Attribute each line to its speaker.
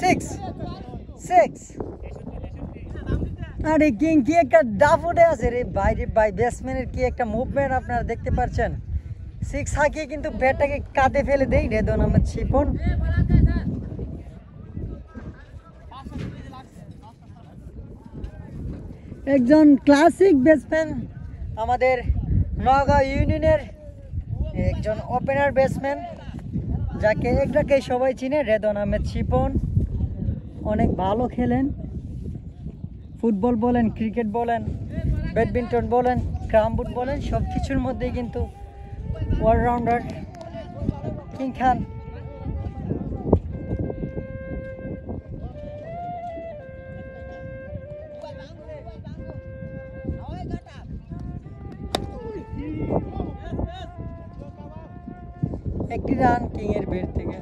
Speaker 1: Six six. আরে king কি একটা দাফুটে আছে রে ভাই, রে ভাই ব্যাটসম্যানের কি একটা মুভমেন্ট আপনারা দেখতে পাচ্ছেন। সিক্স হাঁকিয়ে কিন্তু ব্যাটটাকে কাঁধে ফেলে দেই রেদওয়ান আহমেদ শিপন। একজন ক্লাসিক ব্যাটসম্যান আমাদের নওগাঁ ইউনিয়নের, একজন ওপেনার ব্যাটসম্যান যাকে একটাকে সবাই চিনে, রেদওয়ান আহমেদ শিপন। অনেক ভালো খেলেন, ফুটবল বলেন, ক্রিকেট বলেন, ব্যাডমিন্টন বলেন, ক্রাম বুট বলেন, সব কিছুর মধ্যেই কিন্তু অলরাউন্ডার কিং খান। একটি রান কিং এর বের থেকে।